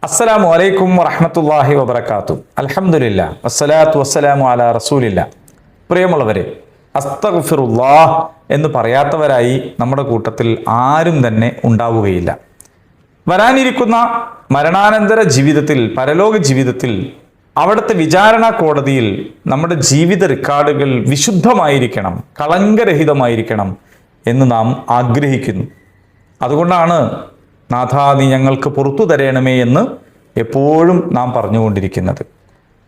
അസ്സലാമു അലൈക്കും വറഹ്മത്തുള്ളാഹി വബറകാതുഹു. അൽഹംദുലില്ലാഹ് വസ്സലാത്തു വസ്സലാമു അലാ റസൂലില്ലാഹ്. പ്രിയമുള്ളവരെ, അസ്തഗ്ഫിറുല്ലാഹ് എന്ന് പറയാത്തവരായി നമ്മുടെ കൂട്ടത്തിൽ ആരും തന്നെ ഉണ്ടാവുകയില്ല. വരാനിരിക്കുന്ന മരണാനന്തര ജീവിതത്തിൽ, പരലോക ജീവിതത്തിൽ, അവിടുത്തെ വിചാരണ കോടതിയിൽ നമ്മുടെ ജീവിത റെക്കോർഡുകൾ വിശുദ്ധമായിരിക്കണം, കളങ്കരഹിതമായിരിക്കണം എന്ന് നാം ആഗ്രഹിക്കുന്നു. അതുകൊണ്ടാണ് നാഥാ, നീ ഞങ്ങൾക്ക് പുറത്തു തരണമേ എന്ന് എപ്പോഴും നാം പറഞ്ഞുകൊണ്ടിരിക്കുന്നത്.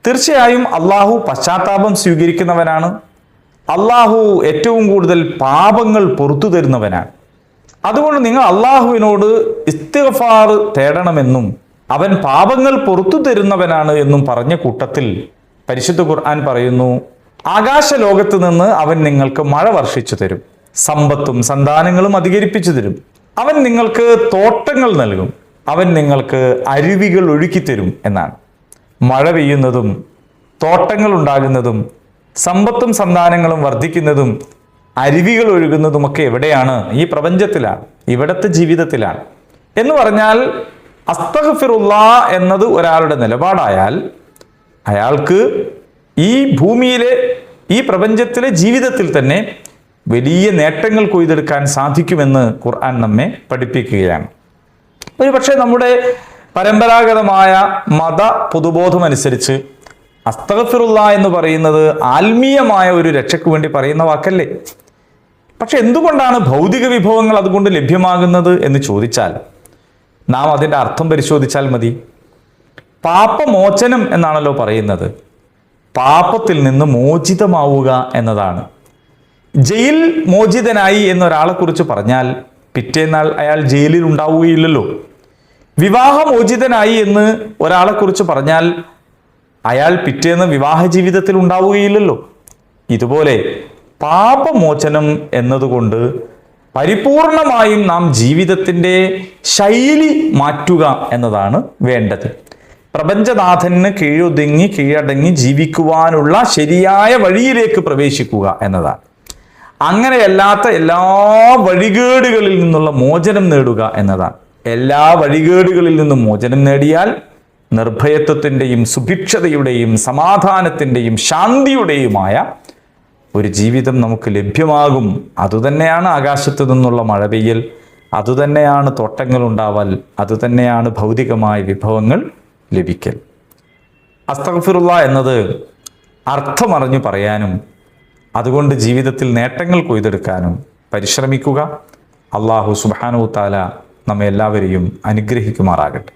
തീർച്ചയായും അള്ളാഹു പശ്ചാത്താപം സ്വീകരിക്കുന്നവനാണ്. അള്ളാഹു ഏറ്റവും കൂടുതൽ പാപങ്ങൾ പുറത്തു തരുന്നവനാണ്. അതുകൊണ്ട് നിങ്ങൾ അള്ളാഹുവിനോട് ഇസ്തിഗ്ഫാർ തേടണമെന്നും അവൻ പാപങ്ങൾ പുറത്തു തരുന്നവനാണ് എന്നും പറഞ്ഞ കൂട്ടത്തിൽ പരിശുദ്ധ ഖുർആൻ പറയുന്നു, ആകാശ ലോകത്ത് നിന്ന് അവൻ നിങ്ങൾക്ക് മഴ വർഷിച്ചു തരും, സമ്പത്തും സന്താനങ്ങളും അധികരിപ്പിച്ചു തരും, അവൻ നിങ്ങൾക്ക് തോട്ടങ്ങൾ നൽകും, അവൻ നിങ്ങൾക്ക് അരുവികൾ ഒഴുക്കിത്തരും എന്നാണ്. മഴ പെയ്യുന്നതും തോട്ടങ്ങൾ ഉണ്ടാകുന്നതും സമ്പത്തും സന്താനങ്ങളും വർദ്ധിക്കുന്നതും അരുവികൾ ഒഴുകുന്നതുമൊക്കെ എവിടെയാണ്? ഈ പ്രപഞ്ചത്തിലാണ്, ഇവിടത്തെ ജീവിതത്തിലാണ്. എന്ന് പറഞ്ഞാൽ അസ്തഗ്ഫിറുല്ലാഹ് എന്നത് ഒരാളുടെ നിലപാടായാൽ അയാൾക്ക് ഈ ഭൂമിയിലെ, ഈ പ്രപഞ്ചത്തിലെ ജീവിതത്തിൽ തന്നെ വലിയ നേട്ടങ്ങൾ കൊയ്തെടുക്കാൻ സാധിക്കുമെന്ന് ഖുർആൻ നമ്മെ പഠിപ്പിക്കുകയാണ്. ഒരു പക്ഷേ നമ്മുടെ പരമ്പരാഗതമായ മത പൊതുബോധമനുസരിച്ച് അസ്തഗ്ഫിറുല്ലാഹ് എന്ന് പറയുന്നത് ആത്മീയമായ ഒരു രക്ഷയ്ക്ക് വേണ്ടി പറയുന്ന വാക്കല്ലേ? പക്ഷെ എന്തുകൊണ്ടാണ് ഭൗതിക വിഭവങ്ങൾ അതുകൊണ്ട് ലഭ്യമാകുന്നത് എന്ന് ചോദിച്ചാൽ നാം അതിൻ്റെ അർത്ഥം പരിശോധിച്ചാൽ മതി. പാപമോചനം എന്നാണല്ലോ പറയുന്നത്. പാപത്തിൽ നിന്ന് മോചിതമാവുക എന്നതാണ്. ജയിൽ മോചിതനായി എന്നൊരാളെ കുറിച്ച് പറഞ്ഞാൽ പിറ്റേന്നാൾ അയാൾ ജയിലിൽ ഉണ്ടാവുകയില്ലല്ലോ. വിവാഹമോചിതനായി എന്ന് ഒരാളെ കുറിച്ച് പറഞ്ഞാൽ അയാൾ പിറ്റേന്ന് വിവാഹ ജീവിതത്തിൽ ഉണ്ടാവുകയില്ലല്ലോ. ഇതുപോലെ പാപമോചനം എന്നതുകൊണ്ട് പരിപൂർണമായും നാം ജീവിതത്തിൻ്റെ ശൈലി മാറ്റുക എന്നതാണ് വേണ്ടത്. പ്രപഞ്ചനാഥന് കീഴടങ്ങി ജീവിക്കുവാനുള്ള ശരിയായ വഴിയിലേക്ക് പ്രവേശിക്കുക എന്നതാണ്. അങ്ങനെയല്ലാത്ത എല്ലാ വഴികേടുകളിൽ നിന്നുള്ള മോചനം നേടുക എന്നതാണ്. എല്ലാ വഴികേടുകളിൽ നിന്നും മോചനം നേടിയാൽ നിർഭയത്വത്തിൻ്റെയും സുഭിക്ഷതയുടെയും സമാധാനത്തിൻ്റെയും ശാന്തിയുടെയുമായ ഒരു ജീവിതം നമുക്ക് ലഭ്യമാകും. അതുതന്നെയാണ് ആകാശത്ത് നിന്നുള്ള മഴ പെയ്യൽ, അതുതന്നെയാണ് തോട്ടങ്ങൾ ഉണ്ടാവൽ, അതുതന്നെയാണ് ഭൗതികമായ വിഭവങ്ങൾ ലഭിക്കൽ. അസ്തഗ്ഫിറുല്ലാഹ് എന്നത് അർത്ഥമറിഞ്ഞു പറയാനും അതുകൊണ്ട് ജീവിതത്തിൽ നേട്ടങ്ങൾ കൊയ്തെടുക്കാനും പരിശ്രമിക്കുക. അല്ലാഹു സുബ്ഹാനഹു വ തആല നമ്മെ എല്ലാവരെയും അനുഗ്രഹിക്കുമാറാകട്ടെ.